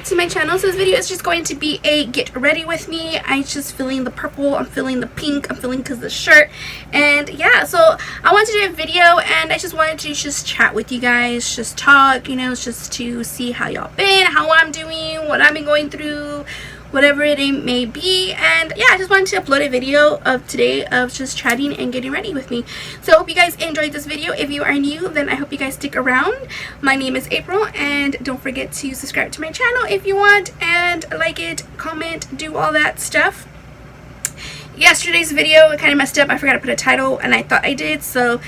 back to my channel. So this video is just going to be a get ready with me. I'm just feeling the purple, I'm feeling the pink, I'm feeling because of the shirt. And yeah, so I wanted to do a video and I just wanted to just chat with you guys, just talk, you know, just to see how y'all been, how I'm doing, what I've been going through, whatever it may be. And yeah, I just wanted to upload a video of today of just chatting and getting ready with me. So I hope you guys enjoyed this video. If you are new, then I hope you guys stick around. My name is April, and don't forget to subscribe to my channel if you want, and like it, comment, do all that stuff. Yesterday's video kind of messed up. I forgot to put a title and I thought I did, so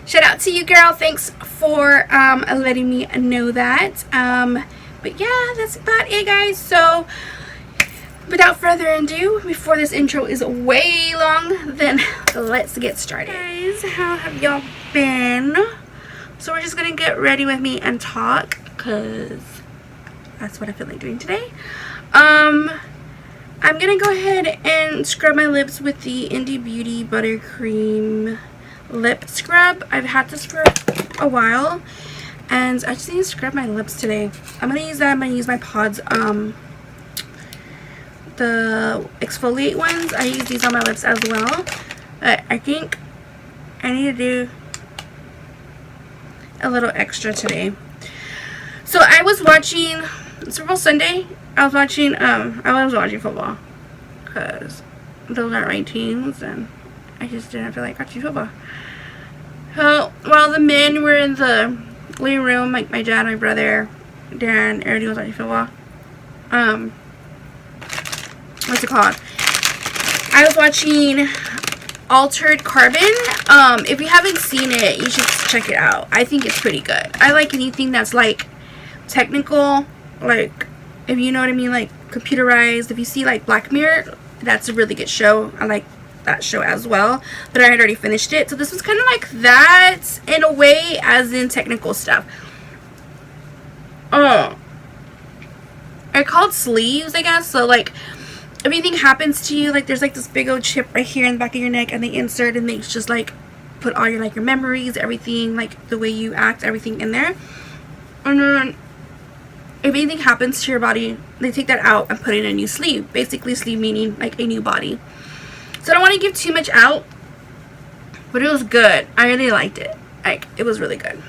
shout out to you, girl. Thanks for letting me know that. But yeah, that's about it, guys. So without further ado, before this intro is way long, then let's get started. Guys, how have y'all been? So we're just gonna get ready with me and talk, because that's what I feel like doing today. I'm gonna go ahead and scrub my lips with the Indie Beauty Buttercream Lip Scrub. I've had this for a while, and I just need to scrub my lips today. I'm gonna use that. I'm gonna use my Pods, the exfoliate ones. I use these on my lips as well, but I think I need to do a little extra today. So I was watching Super Bowl Sunday. I was watching football, because those aren't my teams and I just didn't feel like watching football. So while the men were in the living room, like my dad, my brother, Dan, everybody was watching football. What's it called? I was watching Altered Carbon. If you haven't seen it, you should check it out. I think it's pretty good. I like anything that's like technical, like, if you know what I mean, like computerized. If you see like Black Mirror, that's a really good show. I like that show as well, but I had already finished it. So this was kind of like that in a way, as in technical stuff. I called sleeves, I guess. So like, if anything happens to you, like there's like this big old chip right here in the back of your neck, and they insert and they just like put all your, like, your memories, everything, like the way you act, everything in there. And then if anything happens to your body, they take that out and put in a new sleeve. Basically, sleeve meaning like a new body. So I don't want to give too much out, but it was good. I really liked it. Like, it was really good.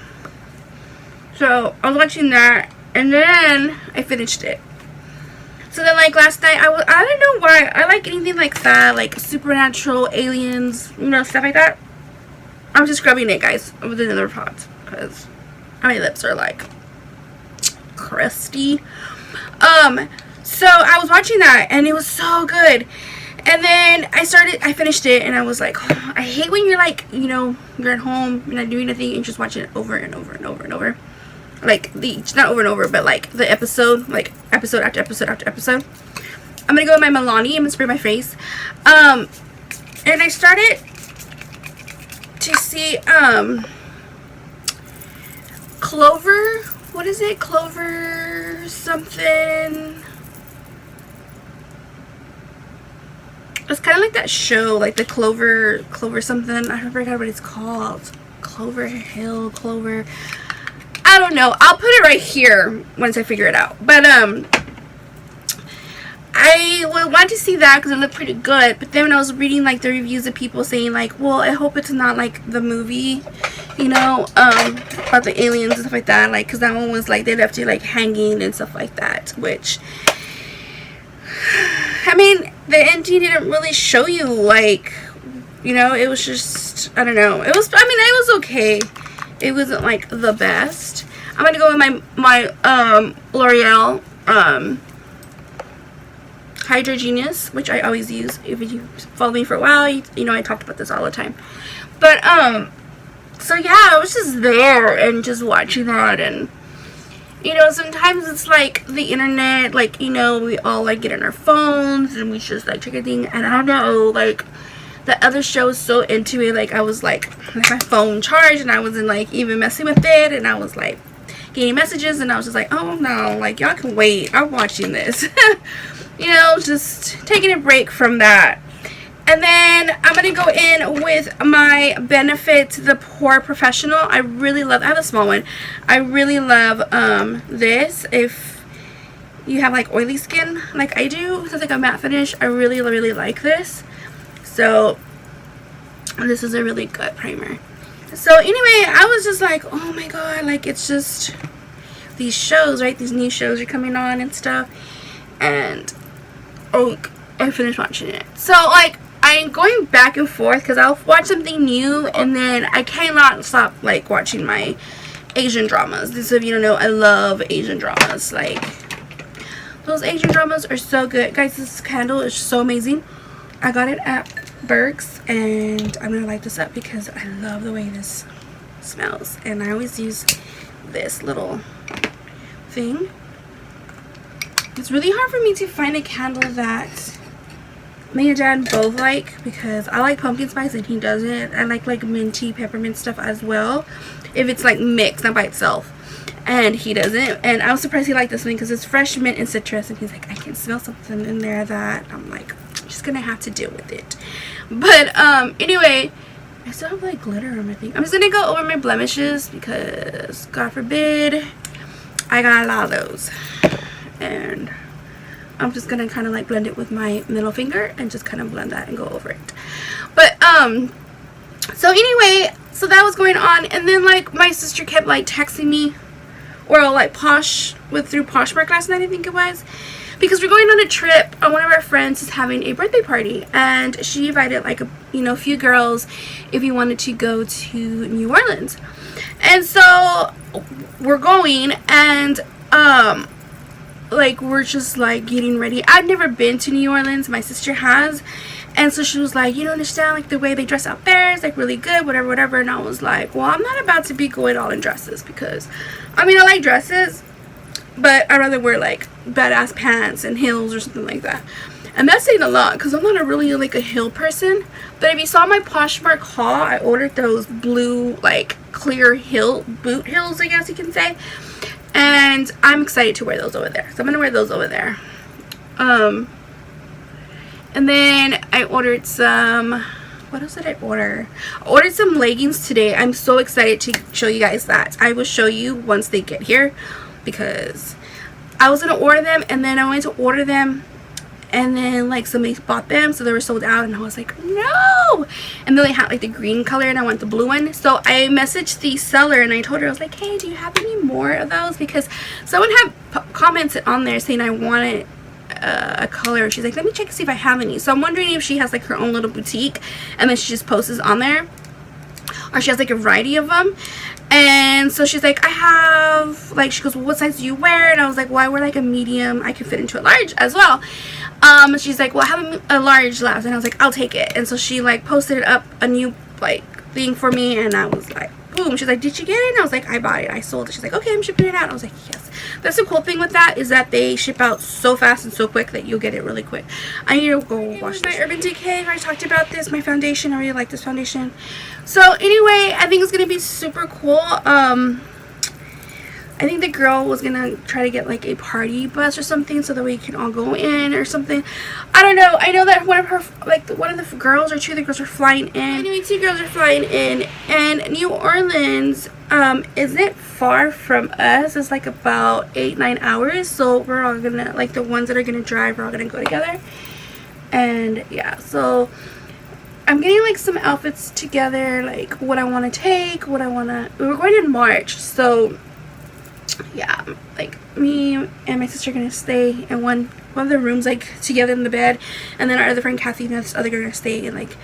So I was watching that, and then I finished it. So then, like, last night, I don't know why I like anything like that, like supernatural, aliens, you know, stuff like that. I'm just scrubbing it, guys, with another pot, because my lips are like crusty. So I was watching that, and it was so good. And then I finished it, and I was like, oh, I hate when you're like, you know, you're at home, you're not doing anything, and just watching it over and over and over and over. Like, not over and over, but like the episode, like episode after episode after episode. I'm gonna go with my Milani. I'm gonna spray my face. And I started to see Clover. What is it? Clover something. It's kind of like that show, like the Clover something. I forgot what it's called. Clover Hill, Clover. I don't know. I'll put it right here once I figure it out. But I would want to see that because it looked pretty good. But then when I was reading like the reviews of people saying like, well, I hope it's not like the movie, you know, about the aliens and stuff like that. Like, because that one was like they left you like hanging and stuff like that. Which, I mean, the ending didn't really show you, like, you know, it was just, I don't know. It was, I mean, it was okay. It wasn't like the best. I'm gonna go with my L'Oreal Hydra Genius, which I always use. If you follow me for a while, you know I talked about this all the time. But so yeah, I was just there and just watching that, and you know, sometimes it's like the internet, like, you know, we all like get on our phones and we just like check a thing, and I don't know, like the other show was so into it, like I was like my phone charged and I wasn't like even messing with it, and I was like getting messages, and I was just like, oh no, like y'all can wait, I'm watching this. You know, just taking a break from that. And then I'm going to go in with my Benefit the Pore Professional. I really love, I have a small one. I really love this. If you have like oily skin like I do, so it's like a matte finish. I really like this. So this is a really good primer. So anyway, I was just like, oh my god, like it's just these shows, right? These new shows are coming on and stuff. And oh, I finished watching it. So like I'm going back and forth because I'll watch something new and then I cannot stop like watching my Asian dramas. This, if you don't know, I love Asian dramas. Like those Asian dramas are so good, guys. This candle is so amazing. I got it at Berg's and I'm gonna light this up because I love the way this smells. And I always use this little thing. It's really hard for me to find a candle that me and Dad both like, because I like pumpkin spice and he doesn't. I like minty peppermint stuff as well, if it's like mixed, not by itself, and he doesn't. And I was surprised he liked this one because it's fresh mint and citrus, and he's like, I can smell something in there that I'm like, I'm just gonna have to deal with it. But anyway, I still have like glitter on my thing. I'm just gonna go over my blemishes because God forbid I got a lot of those, and I'm just gonna kind of like blend it with my middle finger and just kind of blend that and go over it. But so anyway, so that was going on, and then like my sister kept like texting me, or like through Poshmark last night, I think it was, because we're going on a trip. One of our friends is having a birthday party, and she invited like a few girls if you wanted to go to New Orleans. And so we're going, and like we're just like getting ready. I've never been to New Orleans, my sister has, and so she was like, you don't understand, like the way they dress out there is like really good, whatever. And I was like, well, I'm not about to be going all in dresses, because I mean I like dresses, but I'd rather wear like badass pants and heels or something like that. And that's saying a lot because I'm not really like a heel person. But if you saw my Poshmark haul, I ordered those blue like clear boot heels, I guess you can say. And I'm excited to wear those over there. So I'm going to wear those over there. And then I ordered some, what else did I order? I ordered some leggings today. I'm so excited to show you guys that. I will show you once they get here, because I was going to order them and then I went to order them and then like somebody bought them, so they were sold out, and I was like, no. And then they had like the green color and I want the blue one. So I messaged the seller and I told her, I was like, hey, do you have any more of those? Because someone had commented on there saying I wanted a color. She's like, let me check and see if I have any. So I'm wondering if she has like her own little boutique and then she just posts on there, or she has like a variety of them. And so she's like, I have, like, she goes, well, what size do you wear? And I was like, well, I wear like a medium. I can fit into a large as well. She's like, well, I have a large left. And I was like, I'll take it. And so she like posted up a new like thing for me, and I was like, boom. She's like, did you get it? And I was like, I bought it, I sold it. She's like, okay, I'm shipping it out. And I was like, yes. That's the cool thing with that, is that they ship out so fast and so quick that you'll get it really quick. I need to go wash my Urban Decay. I talked about this, my foundation. I really like this foundation. So anyway, I think it's gonna be super cool. I think the girl was gonna try to get like a party bus or something so that we can all go in or something. I don't know. I know that one of the girls, or two of the girls, are flying in. Anyway, 2 girls are flying in, and New Orleans isn't far from us. It's like about 8-9 hours. So we're all gonna, like the ones that are gonna drive, we're all gonna go together. And yeah, so I'm getting like some outfits together, like what I want to take, we're going in March, so yeah, like me and my sister are gonna stay in one of the rooms, like together in the bed, and then our other friend Kathy and this other girl are gonna stay in, like,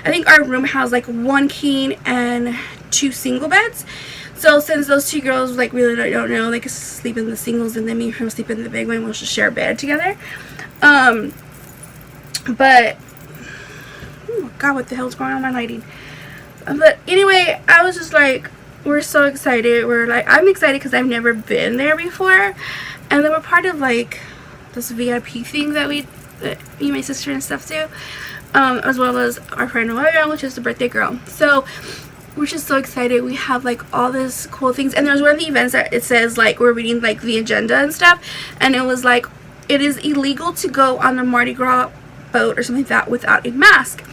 I think our room has like 1 king and 2 single beds. So since those 2 girls like really don't know, they can sleep in the singles, and then me and her will sleep in the big one. We'll just share a bed together. But oh god, what the hell's going on with my lighting? But anyway, I was just like, we're so excited. I'm excited because I've never been there before, and then we're part of like this VIP thing that me and my sister and stuff do, as well as our friend Noelia, which is the birthday girl. So we're just so excited. We have like all this cool things, and there's one of the events that it says like we're reading like the agenda and stuff, and it was like it is illegal to go on a Mardi Gras boat or something like that without a mask.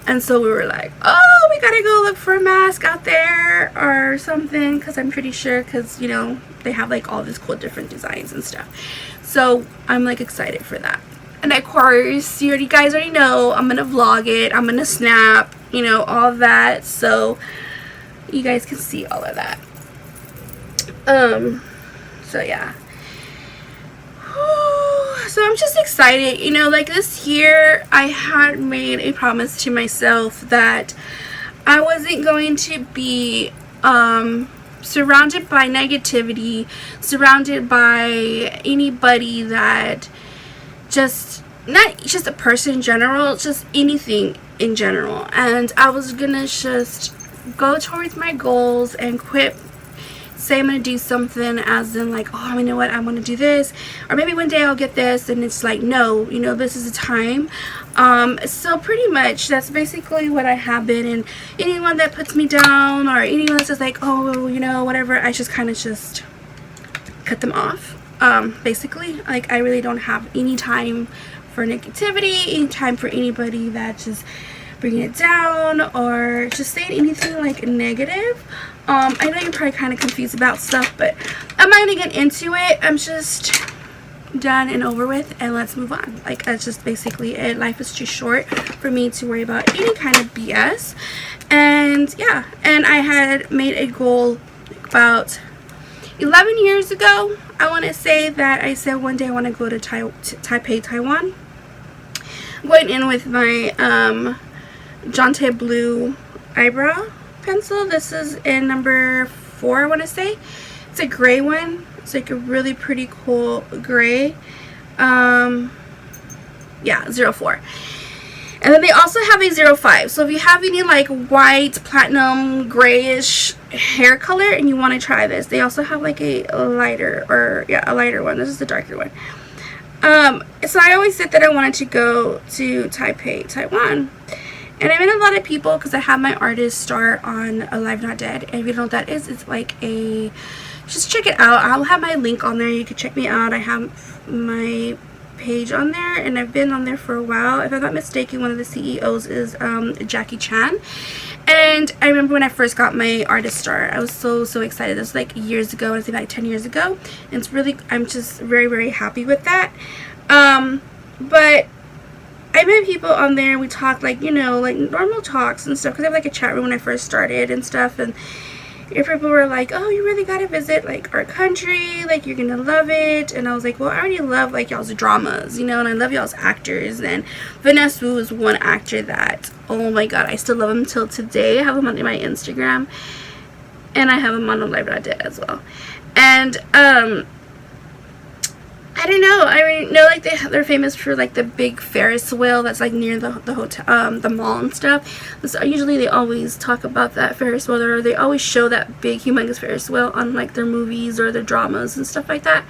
And so we were like, oh, we gotta go look for a mask out there, or or something, because I'm pretty sure, because you know they have like all these cool different designs and stuff. So I'm like excited for that. And of course, you guys already know I'm gonna vlog it, I'm gonna snap, you know, all that, so you guys can see all of that. So yeah. So I'm just excited, you know, like this year I had made a promise to myself that I wasn't going to be surrounded by negativity, surrounded by anybody that just, not just a person in general, just anything in general. And I was gonna just go towards my goals and quit say I'm gonna do something as in like, oh, you know what, I want to do this, or maybe one day I'll get this, and it's like, no, you know, this is the time. So pretty much that's basically what I have been. And anyone that puts me down, or anyone that's just like, oh, you know, whatever, I just kind of just cut them off. Basically, like, I really don't have any time for negativity, any time for anybody that just bringing it down or just saying anything like negative. I know you're probably kind of confused about stuff, but I'm not gonna get into it. I'm just done and over with, and let's move on. Like, that's just basically it. Life is too short for me to worry about any kind of BS. And yeah, and I had made a goal about 11 years ago. I want to say that I said one day I want to go to Taipei, Taiwan. I'm going in with my Jante Blue eyebrow pencil. This is in number 4, I want to say. It's a gray one. It's like a really pretty cool gray. Yeah, 04. And then they also have a 05. So if you have any like white, platinum, grayish hair color and you want to try this, they also have like a lighter, or yeah, a lighter one. This is the darker one. So I always said that I wanted to go to Taipei, Taiwan. And I met a lot of people because I have my artist star on Alive Not Dead. And if you don't know what that is, it's like a, just check it out. I'll have my link on there. You can check me out. I have my page on there, and I've been on there for a while. If I'm not mistaken, one of the CEOs is Jackie Chan. And I remember when I first got my artist star, I was so excited. This was like years ago. I think like 10 years ago. And it's really, I'm just very happy with that. But I met people on there and we talked like, you know, like normal talks and stuff, because I have like a chat room when I first started and stuff. And people were like, oh, you really gotta visit like our country, like you're gonna love it. And I was like, well, I already love like y'all's dramas, you know, and I love y'all's actors. And Vanessa Wu is one actor that, oh my god, I still love him till today. I have him on my Instagram, and I have him on Live Not Dead as well. And I don't know. I mean, no, like they're famous for like the big Ferris wheel that's like near the hotel, the mall and stuff. So usually they always talk about that Ferris wheel, or they always show that big humongous Ferris wheel on like their movies or their dramas and stuff like that.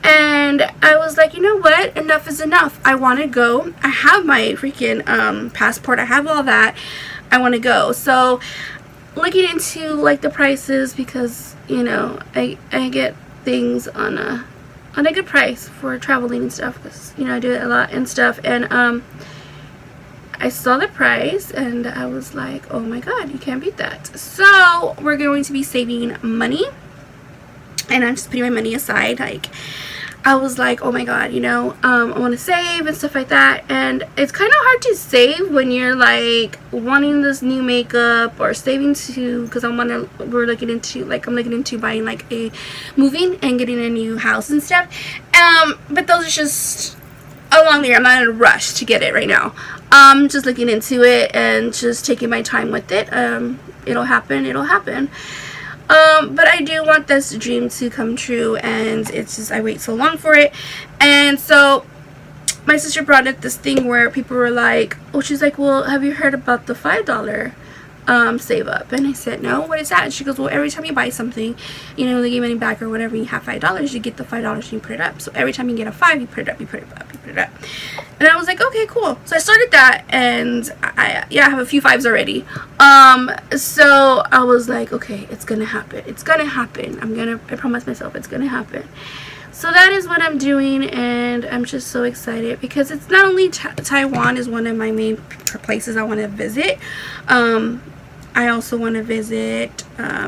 And I was like, you know what? Enough is enough. I want to go. I have my freaking passport. I have all that. I want to go. So looking into like the prices, because you know I get things on a good price for traveling and stuff, because you know I do it a lot and stuff. And I saw the price and I was like, oh my god, you can't beat that. So we're going to be saving money, and I'm just putting my money aside. Like, I was like, oh my god, you know, I want to save and stuff like that. And it's kind of hard to save when you're like wanting this new makeup, or saving to, because I'm looking into buying like a moving and getting a new house and stuff. But those are just along there. I'm not in a rush to get it right now. Just looking into it and just taking my time with it. It'll happen. But I do want this dream to come true, and it's just I wait so long for it. And so my sister brought up this thing where people were like, oh, she's like, well, have you heard about the $5 save up? And I said, no, what is that? And she goes, well, every time you buy something, you know, they give money back or whatever, you have $5, you get the $5 and you put it up. So every time you get a 5, you put it up, you put it up, you put it up. And I was like, okay, cool. So I started that, and I have a few 5s already. So I was like, okay, it's gonna happen. It's gonna happen. I promise myself it's gonna happen. So that is what I'm doing, and I'm just so excited, because it's not only Taiwan is one of my main places I want to visit. I also want to visit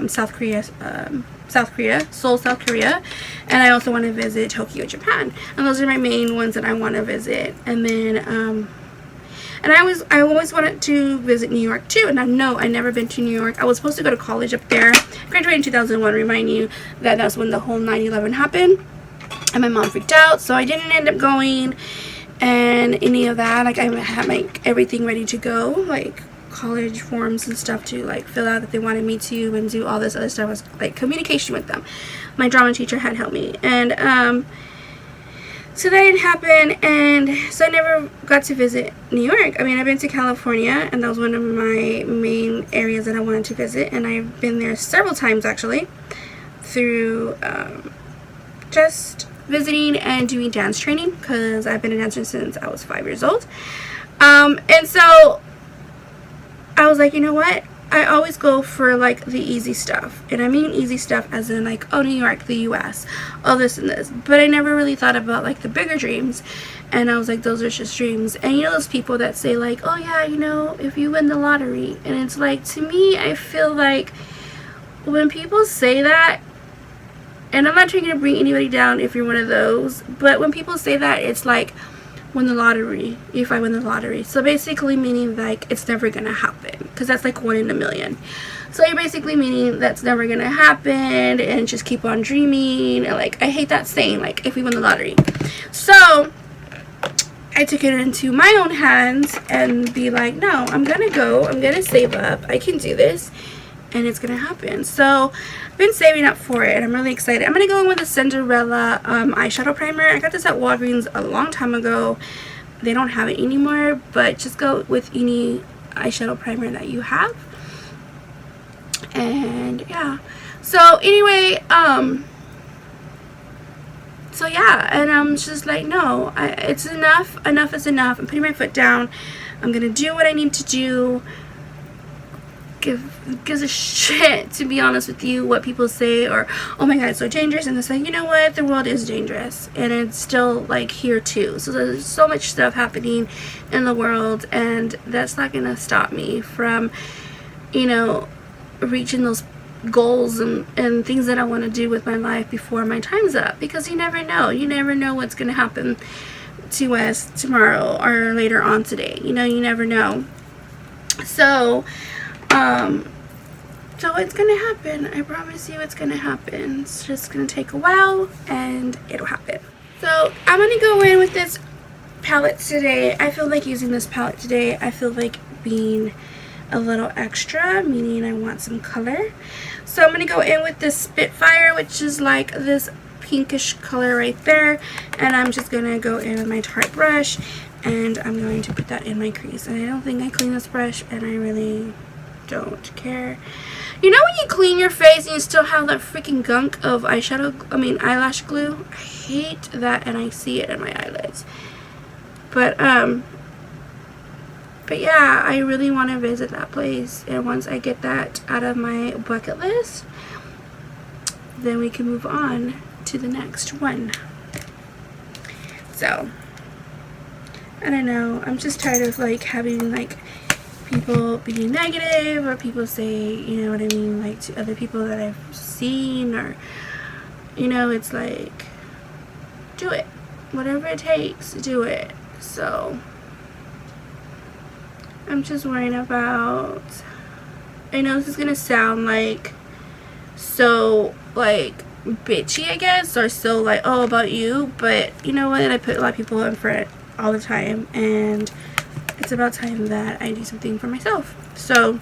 South Korea, Seoul, South Korea, and I also want to visit Tokyo, Japan. And those are my main ones that I want to visit. And then and I always wanted to visit New York too. And I never been to New York. I was supposed to go to college up there. I graduated in 2001. Remind you that that's when the whole 9/11 happened, and my mom freaked out, so I didn't end up going and any of that. Like, I had like everything ready to go, like college forms and stuff to like fill out that they wanted me to, and do all this other stuff. Was like communication with them. My drama teacher had helped me, and so that didn't happen, and so I never got to visit New York. I mean, I've been to California, and that was one of my main areas that I wanted to visit, and I've been there several times actually, through just visiting and doing dance training, because I've been a dancer since I was 5 years old. And so I was like, you know what? I always go for like the easy stuff, and I mean easy stuff as in like, oh, New York, the US, all this and this, but I never really thought about like the bigger dreams. And I was like, those are just dreams. And you know those people that say like, oh yeah, you know, if you win the lottery, and it's like, to me, I feel like when people say that, and I'm not trying to bring anybody down if you're one of those, but when people say that, it's like, win the lottery, if I win the lottery. So basically meaning like it's never gonna happen, because that's like 1 in a million. So you're basically meaning that's never gonna happen, and just keep on dreaming. And like, I hate that saying, like, if we win the lottery. So I took it into my own hands and be like, no, I'm gonna go, I'm gonna save up, I can do this, and it's gonna happen. So I've been saving up for it, and I'm really excited. I'm gonna go in with the Cinderella eyeshadow primer. I got this at Walgreens a long time ago. They don't have it anymore, but just go with any eyeshadow primer that you have. And yeah, so anyway, so yeah, and I'm just like, no, it's enough is enough. I'm putting my foot down. I'm gonna do what I need to do. Gives a shit, to be honest with you, what people say, or oh my god, it's so dangerous. And it's like, you know what, the world is dangerous, and it's still like here too. So there's so much stuff happening in the world, and that's not gonna stop me from, you know, reaching those goals and things that I want to do with my life before my time's up. Because you never know what's gonna happen to us tomorrow or later on today. You know, you never know. So so it's gonna happen. I promise you it's gonna happen. It's just gonna take a while, and it'll happen. So I'm gonna go in with this palette today. I feel like using this palette today. I feel like being a little extra, meaning I want some color. So I'm gonna go in with this Spitfire, which is like this pinkish color right there, and I'm just gonna go in with my Tarte brush, and I'm going to put that in my crease. And I don't think I clean this brush, and I really don't care. You know when you clean your face and you still have that freaking gunk of eyelash glue? I hate that, and I see it in my eyelids. But yeah, I really want to visit that place, and once I get that out of my bucket list, then we can move on to the next one. So I don't know, I'm just tired of like having like people being negative, or people say, you know what I mean, like to other people that I've seen, or you know, it's like, do it, whatever it takes, do it. So I'm just worrying about, I know this is gonna sound like so like bitchy, I guess, or so like, oh, about you, but you know what, I put a lot of people in front all the time, and it's about time that I do something for myself. So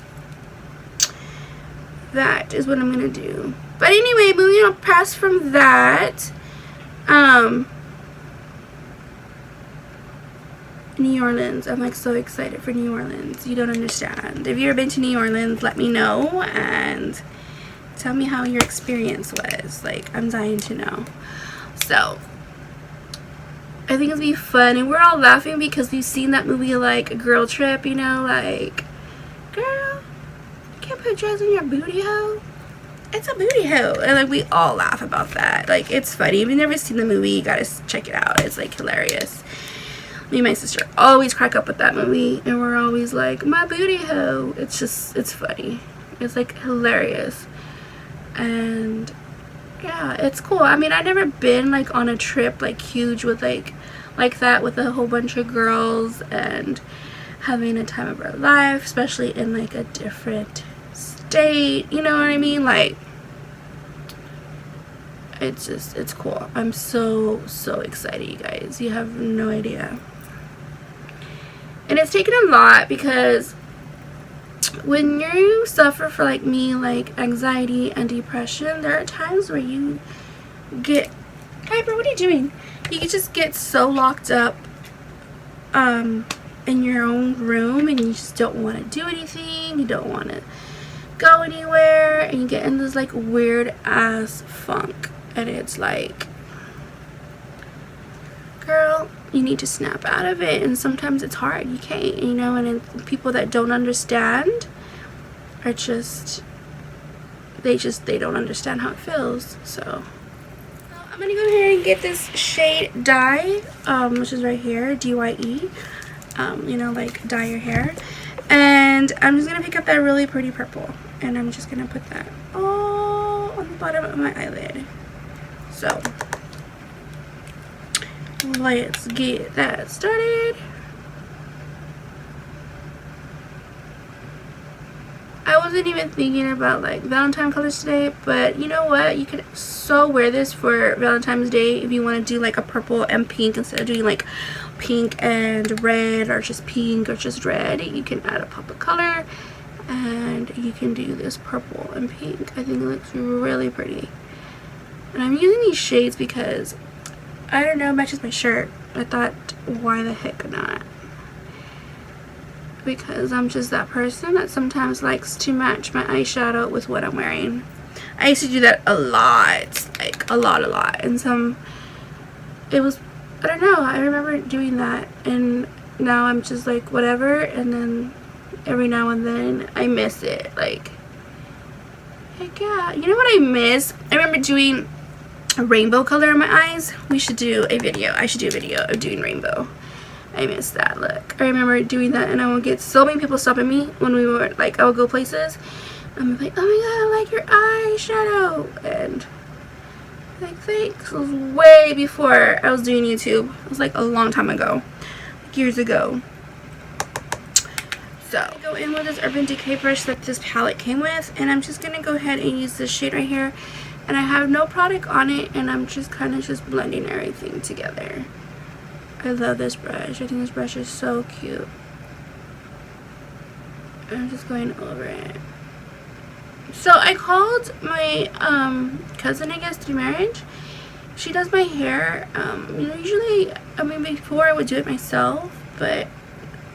that is what I'm gonna do. But anyway, moving on past from that, New Orleans. I'm like so excited for New Orleans. You don't understand. If you've ever been to New Orleans, let me know and tell me how your experience was. Like, I'm dying to know. So I think it'll be fun, and we're all laughing because we've seen that movie like Girl Trip, you know, like, girl, you can't put drugs in your booty hole. It's a booty hole. And like, we all laugh about that. Like, it's funny. If you've never seen the movie, you gotta check it out. It's like hilarious. Me and my sister always crack up with that movie, and we're always like, my booty hole. It's just, it's funny. It's like hilarious. And yeah, it's cool. I mean, I've never been like on a trip like huge with like that with a whole bunch of girls and having a time of our life, especially in like a different state, you know what I mean? Like, it's cool. I'm so excited, you guys. You have no idea. And it's taken a lot, because when you suffer for like me, like anxiety and depression, there are times where you get, Piper, what are you doing? You just get so locked up in your own room, and you just don't want to do anything. You don't want to go anywhere, and you get in this like weird ass funk, and it's like, girl, you need to snap out of it. And sometimes it's hard, you can't, you know. And people that don't understand are just they don't understand how it feels. So I'm gonna go ahead and get this shade dye, which is right here, DYE, you know, like dye your hair. And I'm just gonna pick up that really pretty purple, and I'm just gonna put that all on the bottom of my eyelid. So let's get that started. I wasn't even thinking about like Valentine colors today, but you know what? You could so wear this for Valentine's Day if you want to do like a purple and pink instead of doing like pink and red, or just pink or just red. You can add a pop of color, and you can do this purple and pink. I think it looks really pretty. And I'm using these shades because, I don't know, it matches my shirt. I thought, why the heck not? Because I'm just that person that sometimes likes to match my eyeshadow with what I'm wearing. I used to do that a lot, like a lot. And it was, I don't know, I remember doing that, and now I'm just like whatever. And then every now and then I miss it. Like, heck yeah. You know what I miss? I remember doing a rainbow color in my eyes. We should do a video. I should do a video of doing rainbow. I miss that look. I remember doing that, and I would get so many people stopping me when we were like, I would go places. I'm like, oh my god, I like your eyeshadow. And like, thanks. It was way before I was doing YouTube. It was like a long time ago, like years ago. So I go in with this Urban Decay brush that this palette came with, and I'm just gonna go ahead and use this shade right here. And I have no product on it, and I'm just kind of just blending everything together. I love this brush. I think this brush is so cute. I'm just going over it. So I called my cousin, I guess, through marriage. She does my hair. You know, usually, I mean, before I would do it myself, but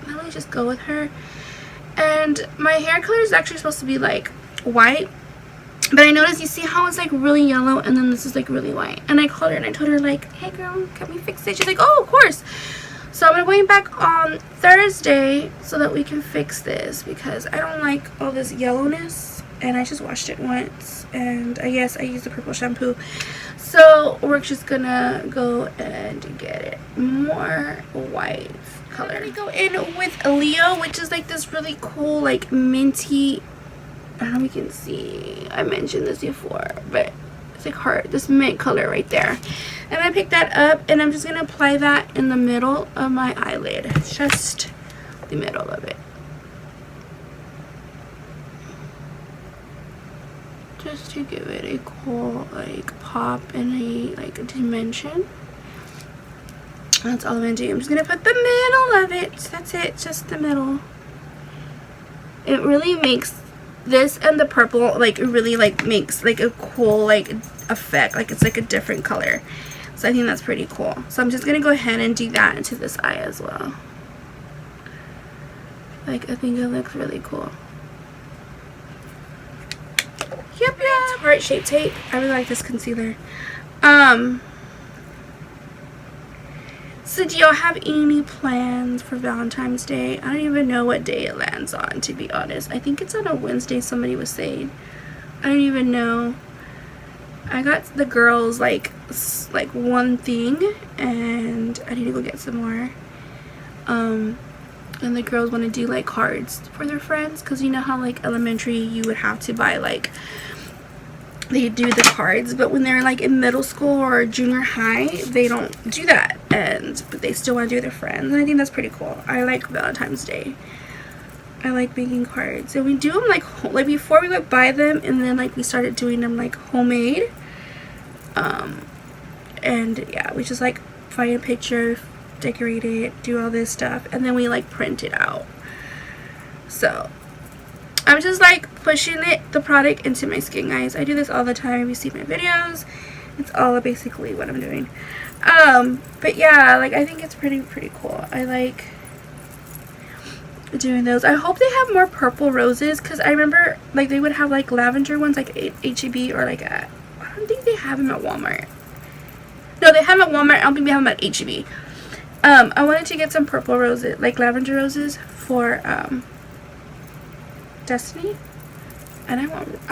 now I just go with her. And my hair color is actually supposed to be like white. But I noticed, you see how it's like really yellow, and then this is like really white. And I called her and I told her like, hey girl, can we fix it? She's like, oh, of course. So I'm going back on Thursday so that we can fix this, because I don't like all this yellowness. And I just washed it once, and I guess I used the purple shampoo. So we're just gonna go and get it more white color. I'm gonna go in with Leo, which is like this really cool like minty, I don't know if you can see, I mentioned this before, but it's like heart, this mint color right there. And I picked that up, and I'm just going to apply that in the middle of my eyelid. Just the middle of it. Just to give it a cool like pop and a like dimension. That's all I'm going to do. I'm just going to put the middle of it. That's it, just the middle. It really makes this and the purple like really like makes like a cool like effect, like it's like a different color. So I think that's pretty cool. So I'm just gonna go ahead and do that into this eye as well. Like, I think it looks really cool. Yep. Tarte Shape Tape. I really like this concealer. So do y'all have any plans for Valentine's Day? I don't even know what day it lands on, to be honest. I think it's on a Wednesday, somebody was saying. I don't even know. I got the girls like one thing, and I need to go get some more. and the girls want to do like cards for their friends, because you know how like elementary you would have to buy like, they do the cards, but when they're like in middle school or junior high, they don't do that, but they still want to do their friends, and I think that's pretty cool. I like Valentine's Day. I like making cards, and we do them like before we would buy them, and then like we started doing them like homemade. And yeah, we just like find a picture, decorate it, do all this stuff, and then we like print it out. So I'm just like pushing the product into my skin, guys. I do this all the time. If you see my videos, it's all basically what I'm doing. But yeah, like I think it's pretty cool. I like doing those. I hope they have more purple roses, because I remember like they would have like lavender ones like at H-E-B, or like at, I don't think they have them at Walmart. No, they have them at Walmart. I don't think they have them at H-E-B. I wanted to get some purple roses, like lavender roses for Destiny, and I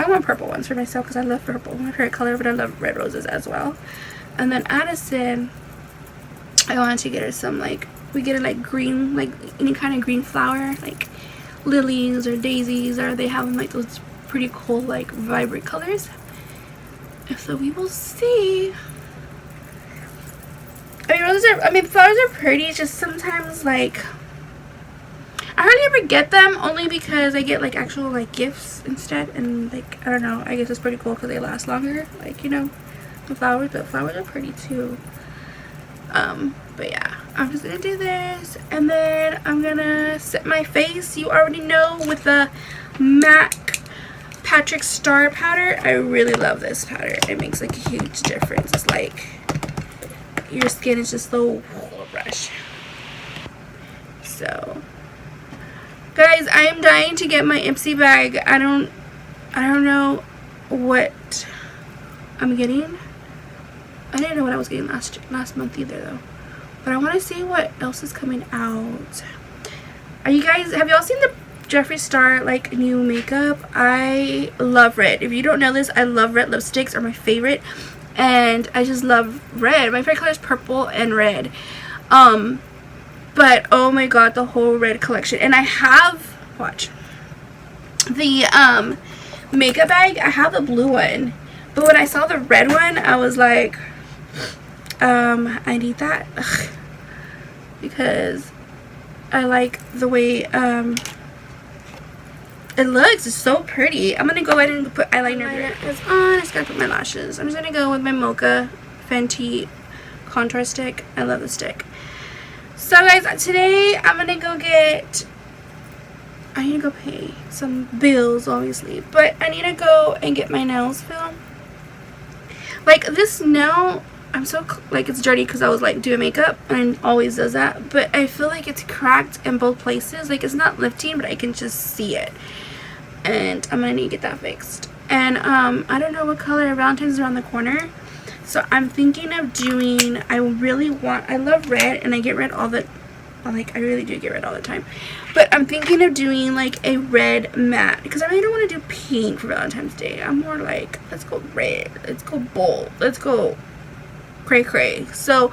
want purple ones for myself, because I love purple, my favorite color, but I love red roses as well. And then Addison, I wanted to get her some like, we get her like green, like any kind of green flower, like lilies or daisies, or they have them like those pretty cool like vibrant colors. So we will see. I mean flowers are pretty, it's just sometimes like I hardly ever get them, only because I get like actual like gifts instead, and like I don't know, I guess it's pretty cool because they last longer, like, you know, the flowers. But flowers are pretty too. But yeah, I'm just gonna do this, and then I'm gonna set my face, you already know, with the MAC Patrick Star powder. I really love this powder. It makes like a huge difference. It's like your skin is just so fresh. So guys, I am dying to get my Ipsy bag. I don't know what I'm getting. I didn't know what I was getting last month either though. But I want to see what else is coming out. Have y'all seen the Jeffree Star like new makeup? I love red. If you don't know this, I love red lipsticks, are my favorite. And I just love red. My favorite color is purple and red. But oh my god, the whole red collection. And I have, watch, the makeup bag. I have the blue one, but when I saw the red one, I was like, I need that. Ugh. Because I like the way it looks. It's so pretty. I'm gonna go ahead and put eyeliner on. I just gotta put my lashes. I'm just gonna go with my Mocha Fenty contour stick. I love the stick. So guys, today I'm gonna go I need to go pay some bills, obviously, but I need to go and get my nails filmed. Like this nail, I'm so like, it's dirty because I was like doing makeup, and it always does that, but I feel like it's cracked in both places. Like it's not lifting, but I can just see it, and I'm gonna need to get that fixed. And I don't know what color. Valentine's is around the corner, so I'm thinking of doing, I love red, and I get red all the, like I really do get red all the time, but I'm thinking of doing like a red matte, because I really don't want to do pink for Valentine's Day. I'm more like, let's go red, let's go bold, let's go cray cray. So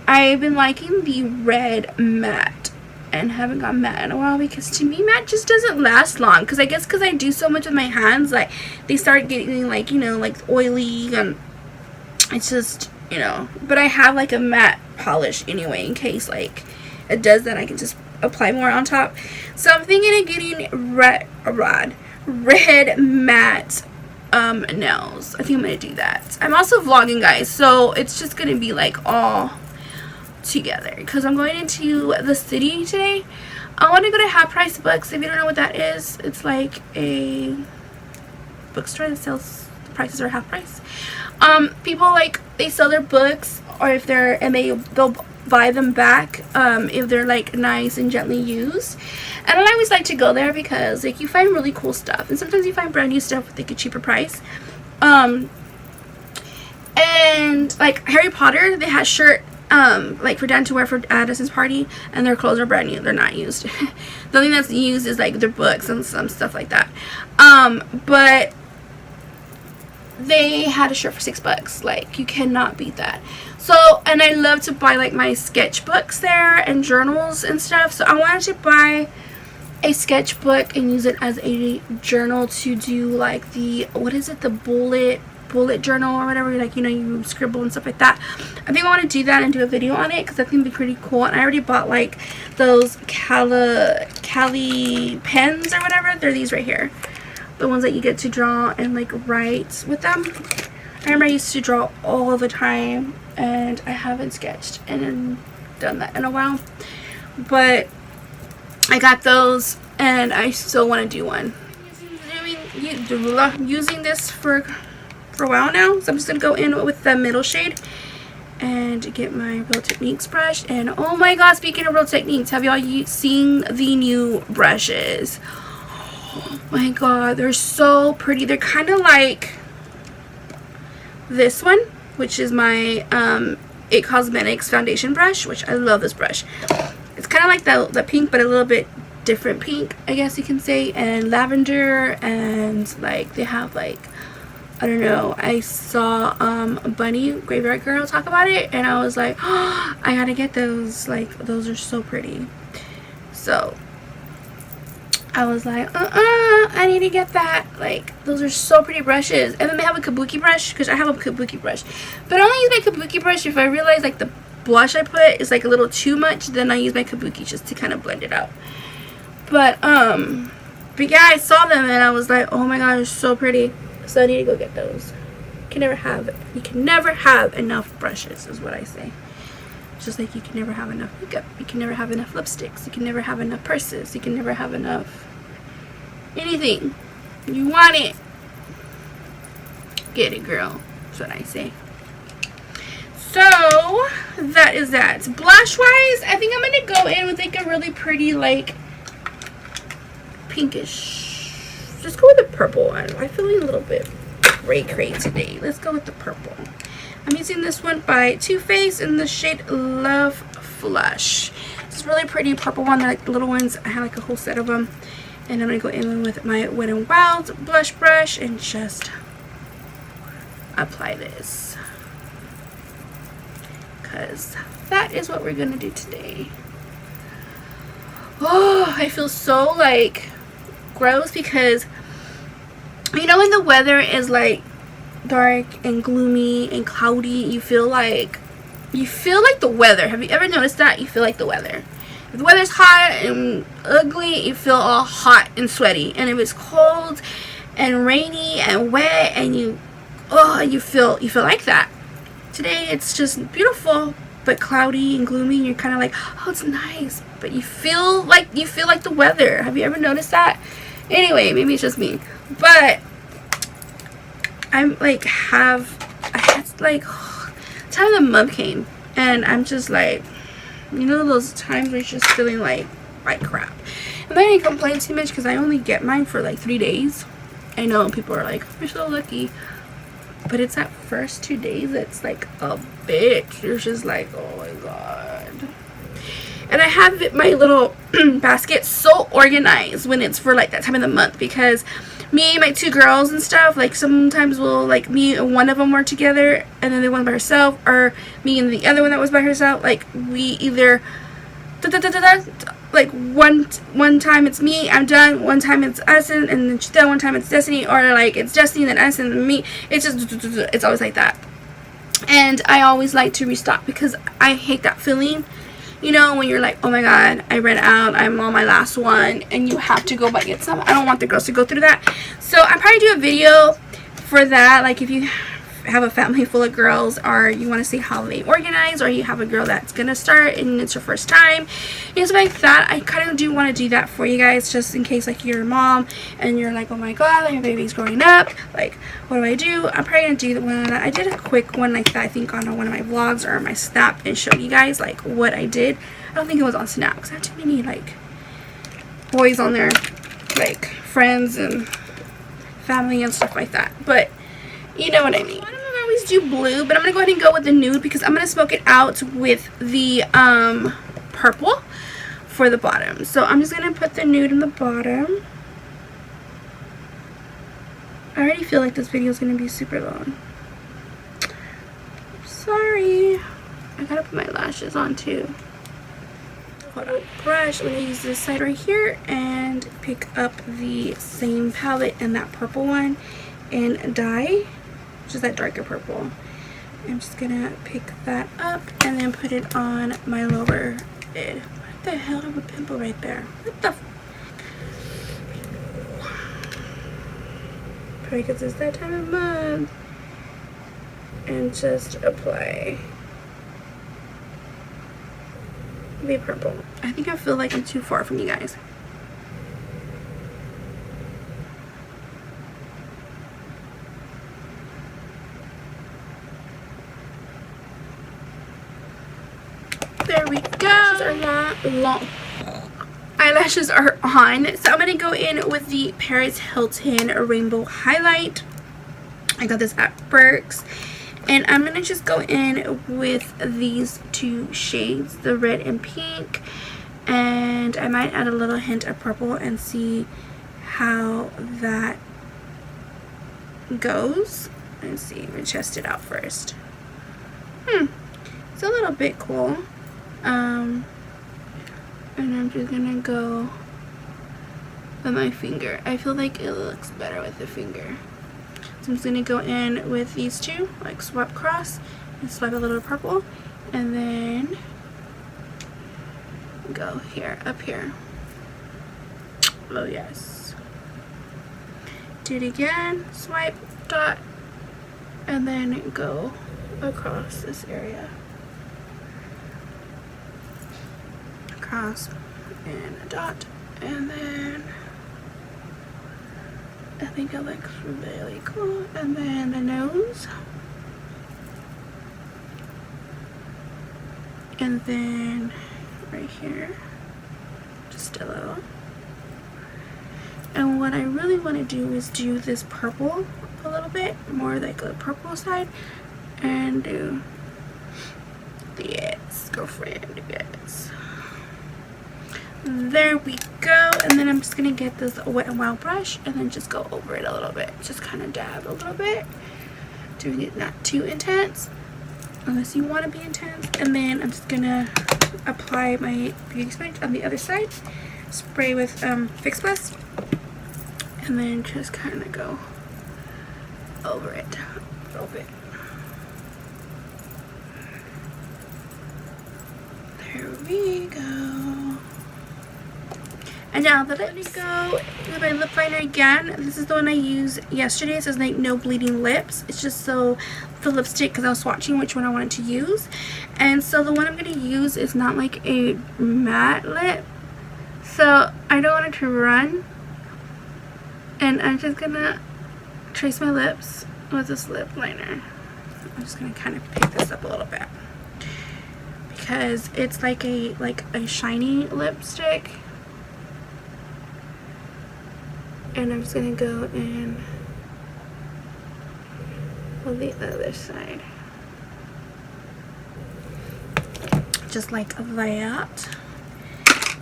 I've been liking the red matte and haven't got matte in a while, because to me matte just doesn't last long, because I guess because I do so much with my hands, like they start getting like, you know, like oily, and it's just, you know. But I have like a matte polish anyway, in case like it does that, I can just apply more on top. So I'm thinking of getting red matte nails. I think I'm gonna do that. I'm also vlogging, guys, so it's just gonna be like all together, because I'm going into the city today. I want to go to Half Price Books. If you don't know what that is, it's like a bookstore that sells, the prices are half price. People like, they sell their books, or if they'll buy them back if they're like nice and gently used. And I always like to go there because like you find really cool stuff, and sometimes you find brand new stuff with like a cheaper price. And like Harry Potter, they had shirt like for Dan to wear for Addison's party, and their clothes are brand new, they're not used. The only thing that's used is like their books and some stuff like that. But they had a shirt for $6. Like, you cannot beat that. So, and I love to buy like my sketchbooks there and journals and stuff. So I wanted to buy a sketchbook and use it as a journal to do like the, what is it, the bullet journal or whatever, like, you know, you scribble and stuff like that. I think I want to do that and do a video on it because I think it'd be pretty cool. And I already bought like those Cali pens or whatever. They're these right here, the ones that you get to draw and like write with them. I remember I used to draw all the time, and I haven't sketched and done that in a while, but I got those and I still want to do one. Using this for a while now, so I'm just gonna go in with the middle shade and get my Real Techniques brush. And oh my god, speaking of Real Techniques, have y'all seen the new brushes? Oh my god, they're so pretty. They're kind of like this one, which is my It Cosmetics foundation brush, which I love this brush. It's kind of like the pink, but a little bit different pink, I guess you can say, and lavender, and like they have like, I don't know, I saw Bunny Graveyard Girl talk about it, and I was like, oh, I gotta get those. Like, those are so pretty. So I was like, I need to get that. Like, those are so pretty brushes. And then they have a kabuki brush, because I have a kabuki brush, but I only use my kabuki brush if I realize like the blush I put is like a little too much. Then I use my kabuki just to kind of blend it out. But yeah, I saw them and I was like, oh my god, they're so pretty. So I need to go get those. You can never have enough brushes, is what I say. Just like you can never have enough makeup, you can never have enough lipsticks, you can never have enough purses, you can never have enough anything. You want it, get it, girl. That's what I say. So that is that. Blush wise, I think I'm gonna go in with like a really pretty like pinkish. Just go with the purple one. I'm feeling a little bit cray today. Let's go with the purple. I'm using this one by Too Faced in the shade Love Flush. It's a really pretty purple one. They're like the little ones. I have like a whole set of them. And I'm going to go in with my Wet n Wild blush brush and just apply this. Because that is what we're going to do today. Oh, I feel so like gross because, you know, when the weather is like dark and gloomy and cloudy, you feel like the weather. Have you ever noticed that? You feel like the weather. If the weather's hot and ugly, you feel all hot and sweaty. And if it's cold and rainy and wet and you feel like that. Today it's just beautiful but cloudy and gloomy, and you're kind of like, oh, it's nice, but you feel like the weather. Have you ever noticed that? Anyway, maybe it's just me, but I'm like I had like time the month came and I'm just like, you know, those times where you're just feeling like crap. And then I didn't complain too much because I only get mine for like 3 days. I know people are like, you're so lucky, but it's that first 2 days that's like a bitch. You're just like, oh my god. And I have my little basket so organized when it's for like that time of the month, because me and my 2 girls and stuff, like sometimes we'll, like, me and one of them were together and then the one by herself, or me and the other one that was by herself. Like, we either like one time it's me, I'm done, one time it's us, and then she's done, one time it's Destiny, or like it's Destiny and then us and then me. It's just, it's always like that. And I always like to restock because I hate that feeling, you know, when you're like, oh my god, I ran out, I'm on my last one, and you have to go get some. I don't want the girls to go through that. So I'll probably do a video for that, like if you have a family full of girls, or you want to see how they organize, or you have a girl that's gonna start and it's her first time, and stuff like that. I kind of do want to do that for you guys, just in case like you're a mom and you're like, oh my god, your baby's growing up, like what do I do? I'm probably gonna do the one. I did a quick one like that, I think, on one of my vlogs or my Snap, and showed you guys like what I did. I don't think it was on Snap because I have too many like boys on there, like friends and family and stuff like that, but you know what I mean. I always do blue, but I'm gonna go ahead and go with the nude because I'm gonna smoke it out with the purple for the bottom. So I'm just gonna put the nude in the bottom. already feel like this video is going to be super long. Sorry. I gotta put my lashes on too. Hold on. Brush. I'm going to use this side right here and pick up the same palette and that purple one and dye, which is that darker purple. I'm just going to pick that up and then put it on my lower lid. What the hell? I have a pimple right there. What the? Probably because it's that time of month. And just apply the purple. I think I feel like I'm too far from you guys. There we go. Eyelashes are on. So I'm going to go in with the Paris Hilton Rainbow Highlight. I got this at Burke's. And I'm going to just go in with these two shades, the red and pink. And I might add a little hint of purple and see how that goes. Let's see, let me test it out first. It's a little bit cool. And I'm just going to go with my finger. I feel like it looks better with the finger. So I'm just going to go in with these two, like swipe across and swipe a little purple, and then go here, up here. Oh yes. Do it again, swipe, dot, and then go across this area. Across and a dot, and then I think it looks really cool. And then the nose. And then right here, just a little. And what I really want to do is do this purple a little bit, more like the purple side, and do yes, girlfriend, yes. There we go. And then I'm just gonna get this Wet n Wild brush and then just go over it a little bit, just kind of dab a little bit, doing it not too intense unless you want to be intense. And then I'm just gonna apply my beauty sponge on the other side, spray with Fix Plus, and then just kind of go over it a little bit. There we go. And now that I go with my lip liner again, this is the one I used yesterday. It says like no bleeding lips. It's just so the lipstick, because I was swatching which one I wanted to use. And so the one I'm going to use is not like a matte lip. So I don't want it to run. And I'm just going to trace my lips with this lip liner. I'm just going to kind of pick this up a little bit, because it's like a shiny lipstick. And I'm just going to go in on the other side. Just like that.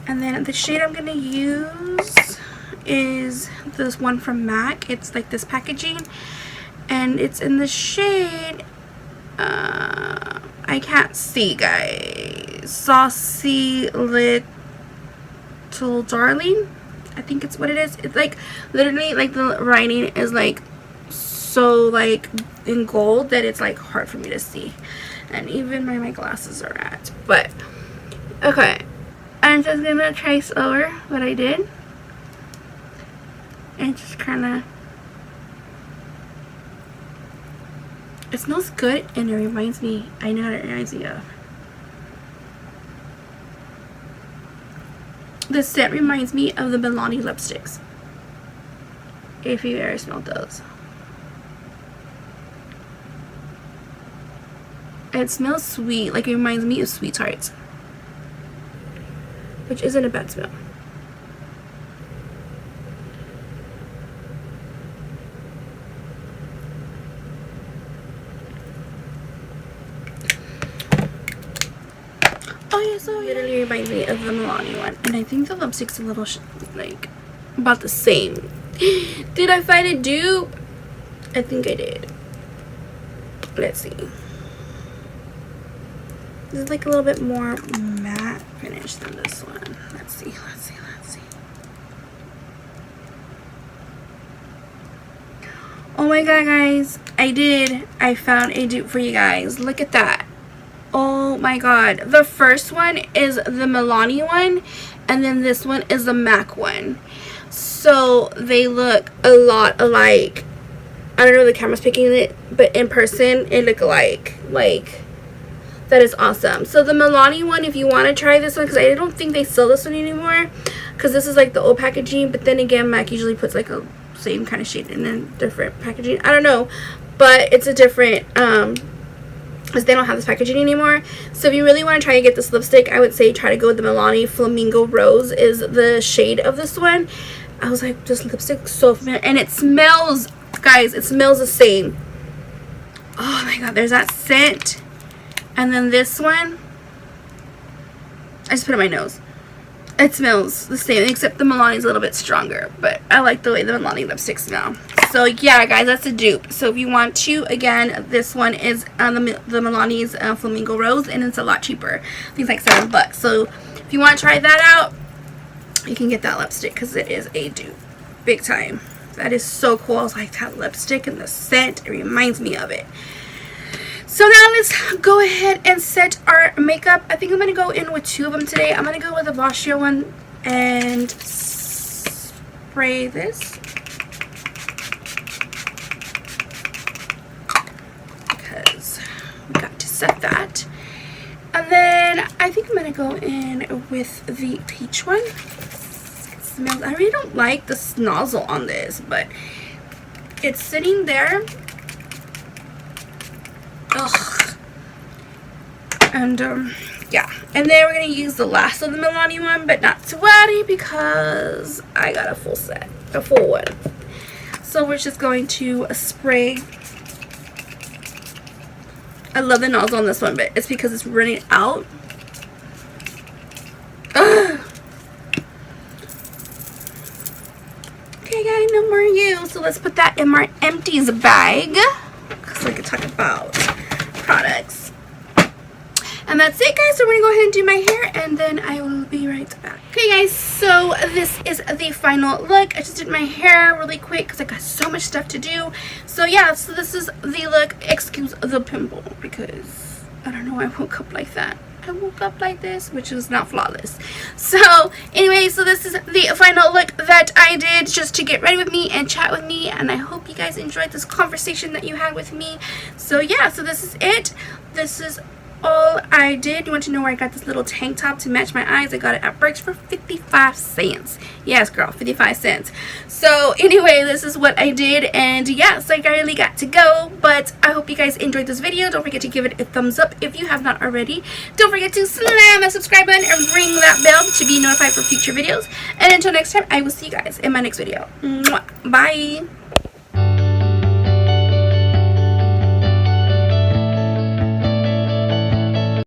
And then the shade I'm going to use is this one from MAC. It's like this packaging. And it's in the shade, I can't see, guys. Saucy Little Darling. I think it's what it is. It's like literally like the writing is like so like in gold that it's like hard for me to see, and even my glasses are at. But okay, I'm just gonna trace over what I did and just kind of, it smells good and it reminds me, I know what it reminds me of. The scent reminds me of the Milani lipsticks, if you've ever smelled those. It smells sweet, like it reminds me of Sweethearts, which isn't a bad smell. Oh yeah, so it literally reminds me of the Milani one. And I think the lipstick's a little like about the same. Did I find a dupe? I think I did. Let's see. This is like a little bit more matte finish than this one. Let's see. Oh my god, guys. I found a dupe for you guys. Look at that. Oh my god. The first one is the Milani one, and then this one is the MAC one. So they look a lot alike. I don't know if the camera's picking it, but in person it look alike. Like, that is awesome. So the Milani one, if you want to try this one, because I don't think they sell this one anymore, because this is like the old packaging, but then again, MAC usually puts like a same kind of shade in a different packaging. I don't know, but it's a different because they don't have this packaging anymore. So if you really want to try to get this lipstick, I would say try to go with the Milani Flamingo Rose is the shade of this one. I was like, this lipstick is so familiar, and it smells, guys, it smells the same. Oh my god, there's that scent. And then this one, I just put it on my nose. It smells the same, except the Milani's a little bit stronger, but I like the way the Milani lipsticks smell. So yeah, guys, that's a dupe. So if you want to, again, this one is the Milani's Flamingo Rose, and it's a lot cheaper. I think it's like $7. So if you want to try that out, you can get that lipstick, because it is a dupe, big time. That is so cool. I was like, that lipstick and the scent, it reminds me of it. So now let's go ahead and set our makeup. I think I'm going to go in with 2 of them today. I'm going to go with the Blush one and spray this. Because we got to set that. And then I think I'm going to go in with the Peach one. It smells, I really don't like the nozzle on this, but it's sitting there. Ugh. And yeah, and then we're gonna use the last of the Milani one, but not to worry because I got a full set, a full one. So we're just going to spray. I love the nozzle on this one, but it's because it's running out. Ugh. Okay guys, no more you. So let's put that in my empties bag, so I can talk about products. And that's it, guys. So we're gonna go ahead and do my hair, and then I will be right back. Okay guys, so this is the final look. I just did my hair really quick because I got so much stuff to do. So yeah, so this is the look. Excuse the pimple, because I don't know, I woke up like that. I woke up like this, which is not flawless. So anyway, so this is the final look that I did just to get ready with me and chat with me, and I hope you guys enjoyed this conversation that you had with me. So yeah, so this is it. This is all I did. You want to know where I got this little tank top to match my eyes? I got it at Breaks for 55 cents. Yes, girl, 55 cents. So anyway, this is what I did, and yes, I really got to go, but I hope you guys enjoyed this video. Don't forget to give it a thumbs up if you have not already. Don't forget to slam that subscribe button and ring that bell to be notified for future videos. And until next time, I will see you guys in my next video. Mwah. Bye.